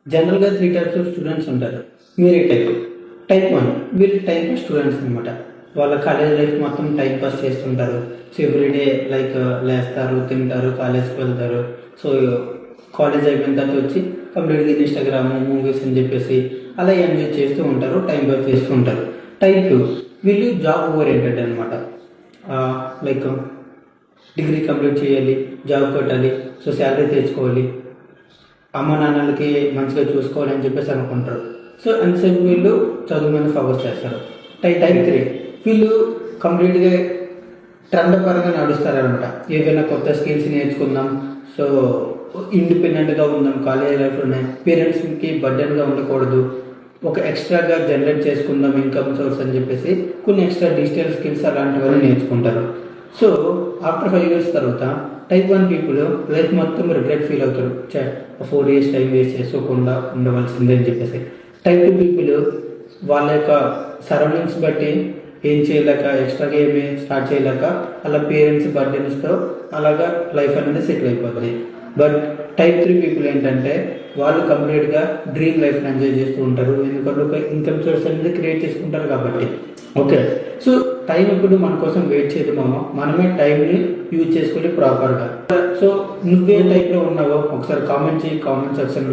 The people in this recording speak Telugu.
జనరల్‌గా 3 టైప్స్ ఆఫ్ స్టూడెంట్స్ ఉంటారు. మీరే టైప్. టైప్ 1 వీళ్ళు టైమ్ పాస్ స్టూడెంట్స్ అనమాట. వాళ్ళ కాలేజ్ లైఫ్ మొత్తం టైమ్ పాస్ చేస్తుంటారు. సో, ఎవ్రీడే లైక్ లేస్తారు, తింటారు, కాలేజ్‌కి వెళ్తారు. సో, కాలేజ్ అయిపోయిన తర్వాత వచ్చి కంప్లీట్‌గా ఇన్‌స్టాగ్రామ్, మూవీస్ అని చెప్పేసి అలా ఎంజాయ్ చేస్తూ ఉంటారు. టైమ్ పాస్ చేస్తూ ఉంటారు. టైప్ 2 వీళ్ళు జాబ్ ఓరియెంటెడ్ అనమాట. లైక్ డిగ్రీ కంప్లీట్ చేయాలి, జాబ్ కొట్టాలి, సో శాలరీ తెచ్చుకోవాలి, అమ్మ నాన్నలకి మంచిగా చూసుకోవాలని చెప్పేసి అనుకుంటారు. సో ఎంతసేపు వీళ్ళు చదువు మీద ఫోకస్ చేస్తారు. టైప్ 3 వీళ్ళు కంప్లీట్గా ట్రెండ్ పరంగా నడుస్తారనమాట. ఏదైనా కొత్త స్కిల్స్ నేర్చుకుందాం, సో ఇండిపెండెంట్గా ఉందాం, కాలేజ్ లైఫ్లోనే పేరెంట్స్కి బర్డెన్గా ఉండకూడదు, ఒక ఎక్స్ట్రాగా జనరేట్ చేసుకుందాం ఇన్కమ్ సోర్స్ అని చెప్పేసి కొన్ని ఎక్స్ట్రా డిజిటల్ స్కిల్స్ అలాంటివన్నీ నేర్చుకుంటారు. సో ఆఫ్టర్ 5 years తర్వాత టైప్ 1 పీపుల్ లైఫ్ మొత్తం రిగ్రెట్ ఫీల్ అవుతారు. 4 years టైం వేస్ట్ చేసుకోకుండా ఉండవలసిందే అని చెప్పేసి. టైప్ 2 పీపుల్ వాళ్ళ యొక్క సరౌండింగ్స్ బట్టి ఏం చేయలేక, ఎక్స్ట్రాగా ఏమి స్టార్ట్ చేయలేక అలా పేరెంట్స్ బర్డెన్స్తో అలాగా లైఫ్ అనేది సెటిల్ అయిపోతుంది. బట్ టైప్ 3 పీపుల్ ఏంటంటే వాళ్ళు కంప్లీట్గా డ్రీమ్ లైఫ్ని ఎంజాయ్ చేస్తూ ఉంటారు. ఎందుకంటే ఒక ఇన్కమ్ సోర్స్ అనేది క్రియేట్ చేసుకుంటారు కాబట్టి. ఓకే, సో టైం ఇప్పుడు మన కోసం వెయిట్ చేయదు మామ, మనమే టైంని యూజ్ చేసుకుని ప్రాపర్గా. సో నువ్వే టైప్లో ఉన్నావో ఒకసారి కామెంట్ చేయి కామెంట్ సెక్షన్లో.